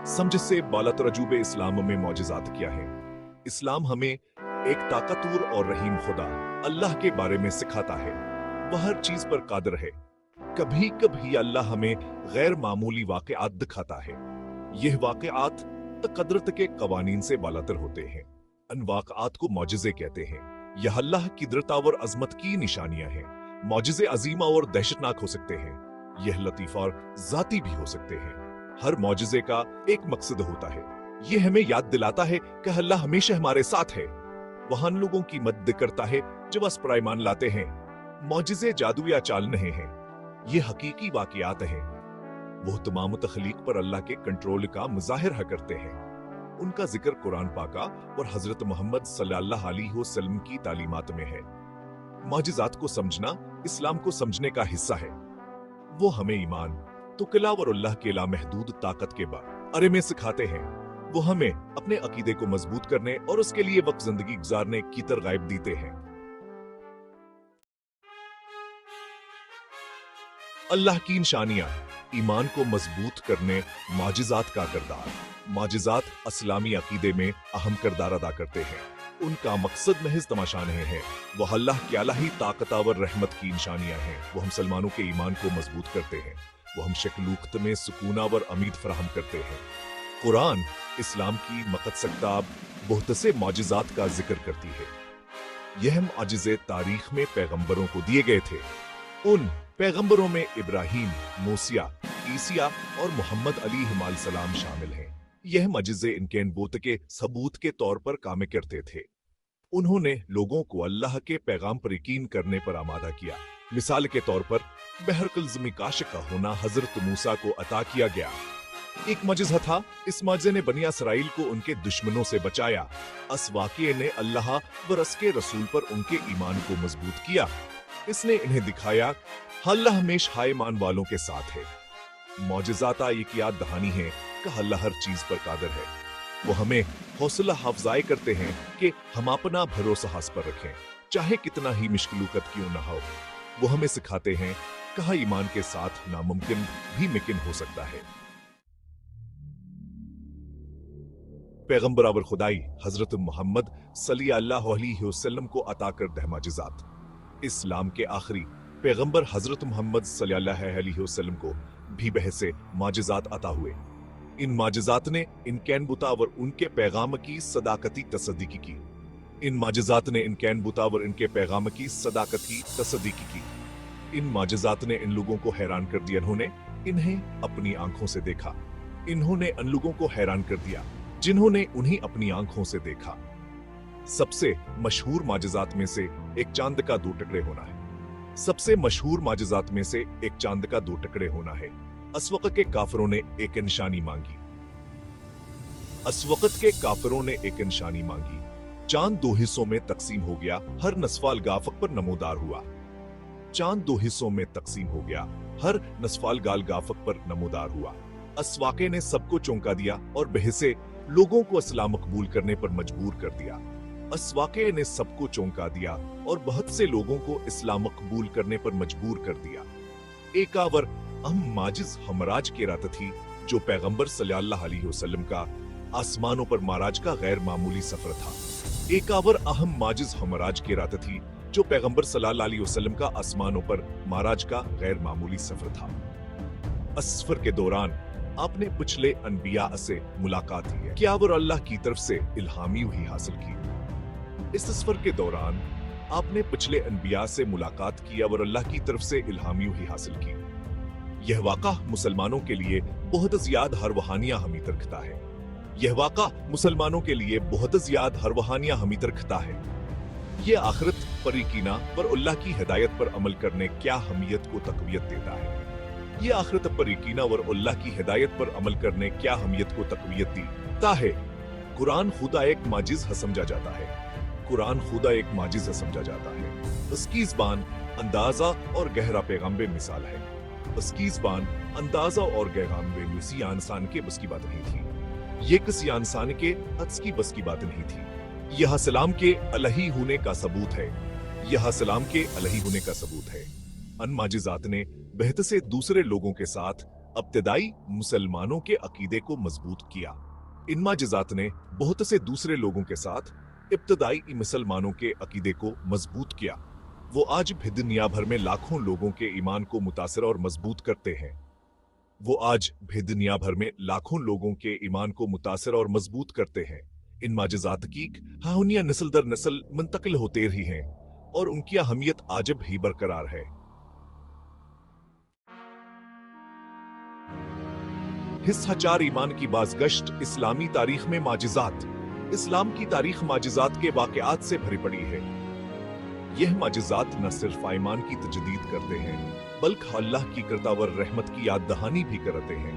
समझ से बाला तरजूब इस्लाम में मौजिज़ात क्या है। इस्लाम हमें एक ताकतवर और रहीम खुदा अल्लाह के बारे में सिखाता है। वह हर चीज पर कादिर है। कभी कभी अल्लाह हमें गैर मामूली वाक़यात दिखाता है। यह वाक़यात तक़द्दुरत के कवानीन से बालातर होते हैं। अन वाक़यात को मौजिज़े कहते हैं। यह अल्लाह की दृढ़ता और अज़मत की निशानियां हैं। मौजिज़े अजीमा और दहशतनाक हो सकते हैं। यह लतीफ़ा और ज़ाती भी हो सकते हैं। हर मौजिज़े का एक मकसद होता है। यह हमें याद दिलाता है कि अल्लाह हमेशा हमारे साथ है। वह उन लोगों की मदद करता है जो बस पर ईमान लाते हैं। मौजिज़े जादू या चाल नहीं हैं। ये हकीकी वाक़यात हैं। वो तमाम तख्लीक पर अल्लाह के कंट्रोल का मुज़ाहिरा करते हैं। उनका जिक्र कुरान पाका और हजरत मोहम्मद सल्लल्लाहु अलैहि वसल्लम की तालीमात में है। मौजिज़ात को समझना इस्लाम को समझने का हिस्सा है। वो हमें ईमान तो किला और अल्लाह के लामहदूद ताकत के बारे में सिखाते हैं। वो हमें अपने अकीदे को मजबूत करने और उसके लिए वक्त जिंदगी गुजारने की तरगीब देते हैं। अल्लाह की निशानियां, ईमान को मजबूत करने मौजिज़ात का किरदार। मौजिज़ात इस्लामी अकीदे में अहम किरदार अदा करते हैं। उनका मकसद महज तमाशा नहीं है। वह अल्लाह की आलाही ताकतवर रहमत की निशानियां हैं। वो मुसलमानों के ईमान को मजबूत करते हैं। वो हम शक्लूक्त में सुकून और अमीद फराहम करते हैं। कुरान इस्लाम की मक़सद किताब बहुत से मौजिज़ात का जिक्र करती है। यह मौजिज़े तारीख में पैगंबरों को दिए गए थे। उन पैगंबरों में इब्राहीम, मूसा, ईसा और मोहम्मद अलैहिस्सलाम शामिल हैं। यह मौजिज़े इनके नबूवत के सबूत के तौर पर काम करते थे। उन्होंने लोगों को अल्लाह के पैगाम पर यकीन करने पर आमादा किया। मिसाल के तौर पर बहरकल्ज़मी काश का होना हजरत मूसा को अता किया गया। एक मौजिज़ा था। इस मौजिज़े ने बनी इसराइल को उनके दुश्मनों से बचाया। इस वाक़ये ने अल्लाह व उसके रसूल पर उनके ईमान को मजबूत किया। इसने इन्हें दिखाया अल्लाह हमेशा ईमान वालों के साथ है। मौजिज़ात एक याद दहानी है कि अल्लाह हर चीज पर कादिर है। वो हमें हौसला अफजाई करते हैं कि हम अपना भरोसा हस पर रखें, चाहे कितना ही मुश्किल क्यों ना हो। वो हमें सिखाते हैं कि ईमान के साथ नामुमकिन भी मुमकिन हो सकता है। पैगंबर और खुदाई हजरत मोहम्मद सल्लल्लाहु अलैहि वसल्लम को अता करदा मौजिज़ात। इस्लाम के आखिरी पैगंबर हजरत मोहम्मद सल्लल्लाहु अलैहि वसल्लम को भी बहसे मौजिज़ात अता हुए। इन मौजिज़ात ने इनके नबूवत और उनके पैगाम की सदाकती तस्दीक की। इन मौजिज़ात ने इनके नबूवत और इनके पैगाम की सदाकती तस्दीक की। इन मौजिज़ात ने इन लोगों को हैरान कर दिया। इन्होंने इन्हें अपनी आंखों से देखा। इन्होंने उन लोगों को हैरान कर दिया जिन्होंने उन्हें अपनी आंखों से देखा। सबसे मशहूर मौजिज़ात में से एक चांद का 2 टुकड़े होना है। सबसे मशहूर मौजिज़ात में से एक चांद का 2 टुकड़े होना है। उस वक्त के काफिरों ने एक निशानी मांगी। उस वक्त के काफिरों ने एक निशानी मांगी। चांद 2 हिस्सों में तकसीम हो गया। हर नस्फाल गाफक पर नमोदार हुआ। चांद 2 हिस्सों में तकसीम हो गया। हर नस्फाल गाल गाफक पर नमोदार हुआ। इस वाक़े ने सबको चौंका दिया और बहसे लोगों को इस्लाम कबूल करने पर मजबूर कर दिया। इस वाक़े ने सबको चौंका दिया और बहुत से लोगों को इस्लाम कबूल करने पर मजबूर कर दिया। एक और अहम मौजिज़ हमराज की रात थी, जो पैगंबर सल्लल्लाहु अलैहि वसल्लम का आसमानों पर माराज का गैर मामूली सफर था। एक और अहम मौजिज़ हमराज की रात थी, जो पैगंबर सल्लल्लाहु अलैहि वसल्लम का आसमानों पर माराज का गैर मामूली सफर था। इस सफर के दौरान आपने पिछले अनबिया से मुलाकात की है। क्या और अल्लाह की तरफ से इल्हामी वही हासिल की। इस सफर के दौरान आपने पिछले अनबिया से मुलाकात की और अल्लाह की तरफ से इल्हामी वही हासिल की। यह वाक़ा मुसलमानों के लिए बहुत ज़्यादा हरवहानियां हमीद रखता है। यह वाक़ा मुसलमानों के लिए बहुत ज़्यादा हरवहानियां हमीद रखता है। यह आखिरत पर यकीना पर अल्लाह की हिदायत पर अमल करने क्या अहमियत को तक़वियत देता है। यह आखिरत पर यकीना और अल्लाह की हिदायत पर अमल करने क्या अहमियत को तक़वियत देता है। कुरान खुदा एक मौजिज़ा समझा जाता है। कुरान खुदा एक मौजिज़ा समझा जाता है। उसकी ज़बान अंदाज़ा और गहरा पैगाम बेमिसाल है। उसकी ज़बान अंदाज़ा और पैगाम बेमिसाल इंसान के बस की बात नहीं थी। ये किसी इंसान के हद की बस की बात नहीं थी। यह सलाम के अलही होने का सबूत है। यह सलाम के अलही होने का सबूत है। अन मौजिज़ात ने बेहद से दूसरे लोगों के साथ इब्तदाई मुसलमानों के अकीदे को मजबूत किया। इन माजिज़ात ने बहुत से दूसरे लोगों के साथ इब्तदाई मुसलमानों के अकीदे को मजबूत किया। वो आज भी दुनिया भर में लाखों लोगों के ईमान को मुतासिर और मजबूत करते हैं। वो आज भी दुनिया भर में लाखों लोगों के ईमान को मुतासिर और मजबूत करते हैं। इन माजिज़ात की कहानियां नस्ल दर नस्ल मुंतकिल होते रही हैं और उनकी अहमियत आज भी बरकरार है। हिस्सा 4 ईमान की बाज़गश्त। इस्लामी तारीख में माजिज़ात। इस्लाम की तारीख माजिज़ात के वाक़यात से भरी पड़ी है। यह माजिज़ात न सिर्फ ईमान की तजदीद करते हैं बल्कि अल्लाह की करतावर रहमत की याद दहानी भी करते हैं।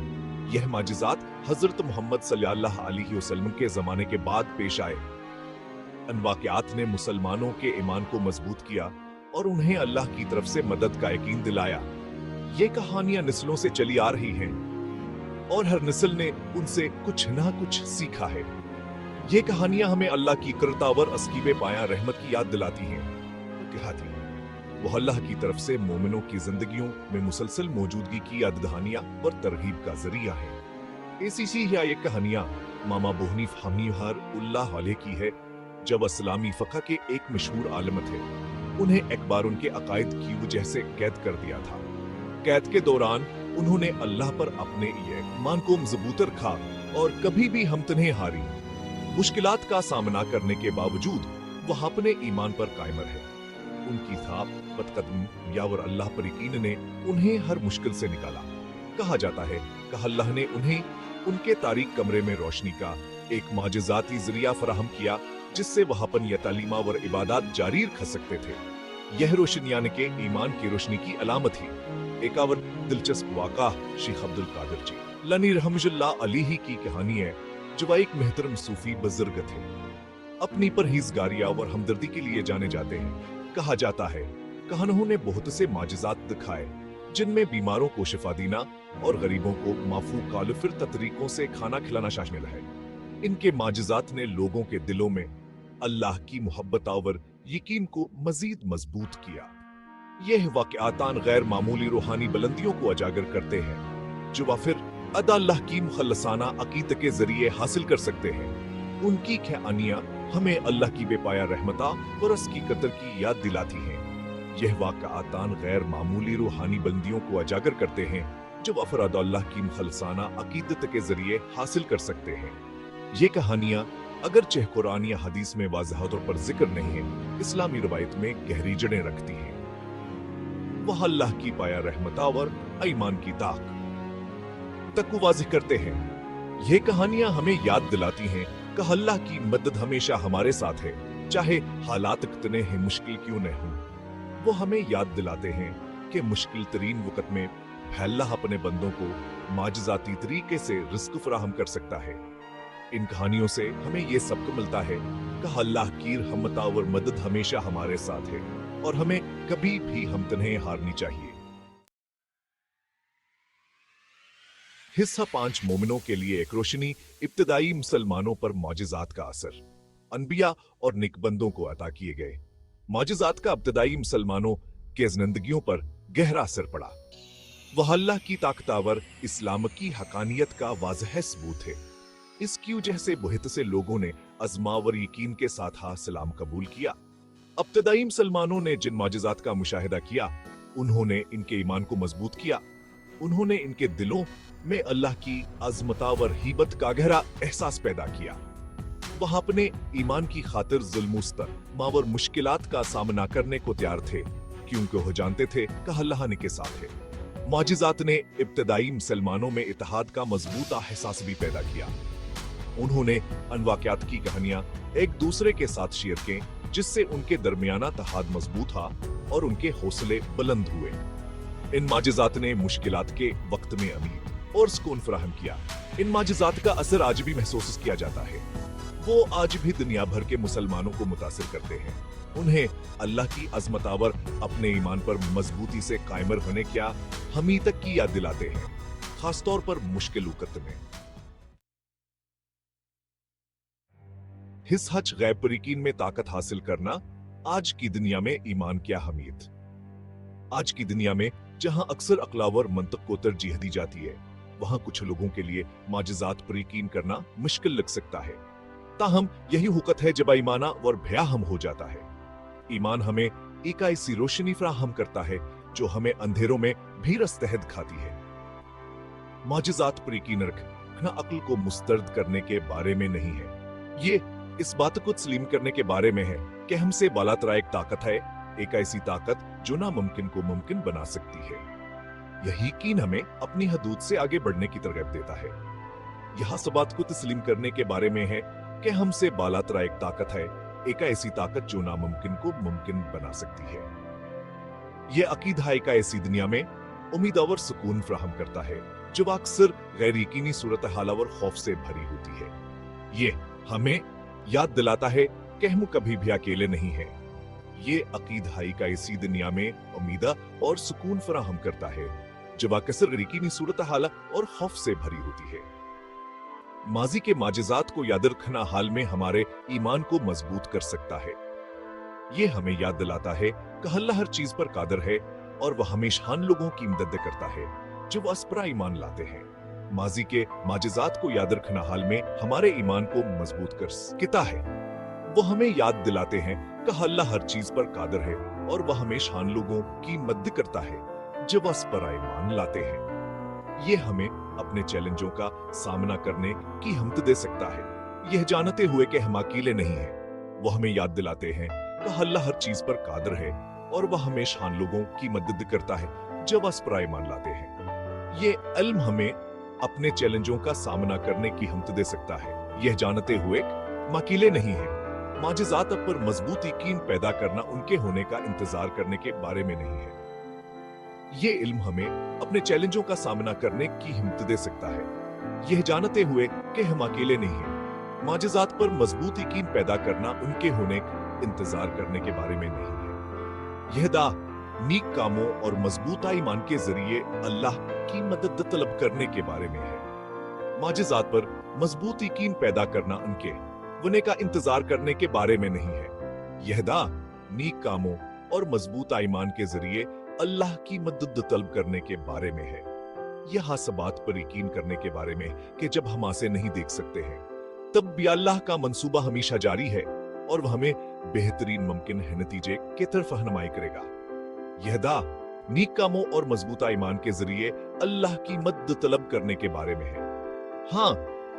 यह माजिज़ात हजरत मोहम्मद सल्लल्लाहु अलैहि वसल्लम के ज़माने के बाद पेश आए। इन वाक़यात ने मुसलमानों के ईमान को मजबूत किया और उन्हें अल्लाह की तरफ से मदद का यकीन दिलाया। ये कहानियां नस्लों से चली आ रही हैं और हर नस्ल ने उनसे कुछ ना कुछ सीखा है। ये कहानियां हमें अल्लाह की करतावर अस्कीबे पाया रहमत की याद दिलाती हैं। कहती हैं वो अल्लाह की तरफ से मोमिनों की जिंदगियों में मुसलसल मौजूदगी की याद दहानियां और तरगीब का जरिया है। ऐसी सी ये कहानियां मामा अबू हनीफा रहमतुल्लाह अलैह की है, जब इस्लामी फ़क़ह के एक मशहूर आलिम थे। उन्हें एक बार उनके अकायद की वजह से कैद कर दिया था। कैद के दौरान उन्होंने अल्लाह पर अपने ईमान को मजबूत रखा और कभी भी हिम्मत नहीं हारी। मुश्किलात का सामना करने के बावजूद वह अपने ईमान पर कायम रहे। उनकी थाप बदकदम यावर अल्लाह पर यकीन ने उन्हें हर मुश्किल से निकाला। कहा जाता है कि अल्लाह ने उन्हें उनके तारीक कमरे में रोशनी का एक माजिज़ाती जरिया फराहम किया, जिससे वह अपनी तालीमा और इबादत जारी रख सकते थे। यह रोशनी यानी के ईमान की रोशनी की अलामत ही। एक और दिलचस्प वाक़ा शेख अब्दुल कादिर जी लनी रहमतुल्लाह अलैहि की कहानी है, जो एक महतरम सूफी बुजुर्ग थे। अपनी परहेज़गारियां और हमदर्दी के लिए जाने जाते हैं। कहा जाता है कि उन्होंने बहुत से माजिज़ात दिखाए, जिनमें बीमारों को शिफा देना और गरीबों को माफूक कालफिर तरीकों से खाना खिलाना शामिल है। इनके माजिज़ात ने लोगों के दिलों में अल्लाह की मोहब्बत और यकीन को मजीद मजबूत किया। यह वाक़यातान गैर मामूली रूहानी बुलंदियों को उजागर करते हैं, जो वह फिर अल्लाह की मुखलसाना अकीदत के जरिए हासिल कर सकते हैं। उनकी कहानियां हमें अल्लाह की बेपाया रहमता और उसकी कदर की याद दिलाती हैं। यह वाक़यातान गैर मामूली रूहानी बुलंदियों को उजागर करते हैं, जो अफराद अल्लाह की मुखलसाना अकीदत के जरिए हासिल कर सकते हैं। ये कहानियां अगरचे कुरान या हदीस में वाज़ह तौर पर जिक्र नहीं है, इस्लामी रवायत में गहरी जड़ें रखती हैं। वह अल्लाह की पाया रहमता और ईमान की ताकत को वाज़िह करते हैं। ये कहानियां हमें याद दिलाती हैं कि अल्लाह की मदद हमेशा हमारे साथ है, चाहे हालात कितने ही मुश्किल क्यों न हों। वो हमें याद दिलाते हैं कि मुश्किल तरीन वक्त में अल्लाह अपने बंदों को माजिज़ाती तरीके से रिज़्क़ फराहम कर सकता है। इन कहानियों से हमें ये सबक मिलता है कि अल्लाह की रहमत और मदद हमेशा हमारे साथ है और हमें कभी भी हिम्मत नहीं हारनी चाहिए। हिस्सा 5 मोमिनों के लिए एक रोशनी। इब्तदाई मुसलमानों पर मौजिज़ात का असर। अनबिया और नेक बंदों को अता किए गए मौजिज़ात का इब्तदाई मुसलमानों के जिंदगियों पर गहरा असर पड़ा। वह अल्लाह की ताकतावर इस्लाम की हकानियत का वाज़ह सबूत है। इसकी वजह से बहुत से लोगों ने अज़मा और यकीन के साथ इस्लाम कबूल किया। इब्तदाई मुसलमानों ने जिन मौजिज़ात का मुशाहिदा किया, उन्होंने इनके ईमान को मजबूत किया। उन्होंने इनके दिलों में अल्लाह की अज़मत और हिबत का गहरा एहसास पैदा किया। वह अपने ईमान की खातिर ज़ुल्म और मुश्किलात का सामना करने को तैयार थे, क्योंकि वो जानते थे कि अल्लाह ने के साथ है। मौजिज़ात ने इब्तदाई मुसलमानों में इत्तेहाद का मजबूत एहसास भी पैदा किया। उन्होंने अन वाक़यात की कहानियां एक दूसरे के साथ शेयर की, जिससे उनके दरमियाना तहाद मजबूत था और उनके हौसले बुलंद हुए। इन माजिज़ात ने मुश्किलात के वक्त में अमीर और सुकून फराहम किया। इन माजिज़ात का असर आज भी महसूस किया जाता है। वो आज भी दुनिया भर के मुसलमानों को मुतासिर करते हैं। उन्हें अल्लाह की अज़मतावर अपने ईमान पर मजबूती से कायम रहने क्या हमी तक की याद दिलाते हैं, खासतौर पर मुश्किल वक्त में। हिस हज गैब पर यकीन में ताकत हासिल करना। आज की दुनिया में ईमान की अहमियत। आज की दुनिया में जहां अक्सर अक्लावर मंतक को तरजीह दी जाती है, वहां कुछ लोगों के लिए माजिजात पर यकीन करना मुश्किल लग सकता है। ताहम यही हुकत है जब ईमाना और भया हम हो जाता है। ईमान हमें एक ऐसी रोशनी फराहम करता है जो हमें अंधेरों में भी रस्तहद खाती है। माजिजात पर यकीन रखना अक्ल को मुस्तरद करने के बारे में नहीं है, ये इस बात को तस्लीम करने के बारे में है कि हमसे बालातरा एक ताकत है, एक ऐसी ताकत जो नामुमकिन को मुमकिन बना सकती है। यही यकीन हमें अपनी हदूद से आगे बढ़ने की तरगीब देता है। यह इस बात को तस्लीम करने के बारे में है कि हमसे बालातरा एक ताकत है, एक ऐसी ताकत जो नामुमकिन को मुमकिन बना सकती है। यह अकीदा एक ऐसी दुनिया में उम्मीद और सुकून फराहम करता है जो अक्सर गैर यकीनी सूरत हाल और खौफ से भरी होती है। ये हमें याद दिलाता है कि हम कभी भी अकेले नहीं हैं। ये अकीदा एक ऐसी दुनिया में उम्मीद और सुकून फराहम करता है जो अक्सर गैर यकीनी सूरत हाल और खौफ से भरी होती है। माजी के माजिजात को याद रखना हाल में हमारे ईमान को मजबूत कर सकता है। ये हमें याद दिलाता है कि अल्लाह हर चीज पर कादिर है और वह हमेशा लोगों की मदद करता है जो अस पर ईमान लाते हैं। माजी के माजिजात को याद रखना हाल में हमारे ईमान को मजबूत कर सकता है। वो हमें याद दिलाते हैं कि अल्लाह हर चीज पर कादिर है और वह हमेशा लोगों की मदद करता है जो अस पर ईमान लाते हैं। ये हमें अपने चैलेंजों का सामना करने की हिम्मत दे सकता है, यह जानते हुए कि हम अकेले नहीं हैं। वो हमें याद दिलाते हैं कि अल्लाह हर चीज पर कादिर है और वह हमेशा लोगों की मदद करता है जब अस पर ईमान लाते हैं। ये इल्म हमें अपने चैलेंजों का सामना करने की हिम्मत दे सकता है, यह जानते हुए हम अकेले नहीं हैं। माजिजात पर मजबूत यकीन पैदा करना उनके होने का इंतजार करने के बारे में नहीं है। ये इल्म हमें अपने चैलेंजों का सामना करने की हिम्मत दे सकता है, यह जानते हुए कि हम अकेले नहीं हैं। माजिजात पर मजबूत यकीन पैदा करना उनके होने का इंतजार करने के बारे में नहीं है। यह दा नीक कामों और मजबूत ईमान के जरिए अल्लाह की मदद तलब करने के बारे में है। माजिजात पर मजबूत यकीन पैदा करना उनके होने का इंतजार करने के बारे में नहीं है। यह दा नीक कामों और मजबूत ईमान के जरिए अल्लाह की मदद तलब करने के बारे में है। यह इस बात पर यकीन करने के बारे में कि जब हम आसे नहीं देख सकते हैं तब भी अल्लाह का मंसूबा हमेशा जारी है और वह हमें बेहतरीन मुमकिन है नतीजे की तरफ रहनुमाई करेगा। यह दा नीक कामों और मजबूत ईमान के जरिए अल्लाह की मदद तलब करने के बारे में है। हाँ,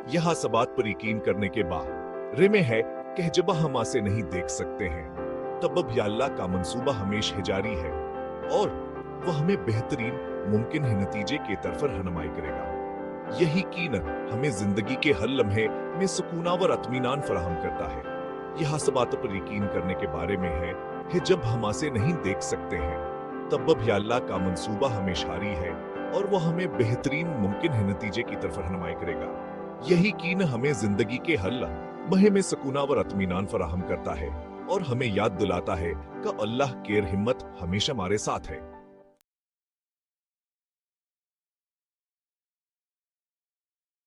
यह इस बात पर यकीन करने के बारे में है कि जब हम आसे नहीं देख सकते हैं तब भी अल्लाह का मंसूबा हमेशा जारी है और वह हमें बेहतरीन मुमकिन है नतीजे की तरफ रहनुमाई करेगा। यही यकीन हमें जिंदगी के हर लम्हे में सुकून और इत्मीनान फराहम करता है। यह इस बात पर यकीन करने के बारे में है कि जब हम आसे नहीं देख सकते हैं तब भी अल्लाह का मंसूबा हमेशा जारी है और वह हमें बेहतरीन मुमकिन है नतीजे की तरफ रहनुमाई करेगा। यही यकीन हमें जिंदगी के हर लम्हे में सुकून और इत्मीनान फराहम करता है और हमें याद दिलाता है कि अल्लाह की हिम्मत हमेशा हमारे साथ है।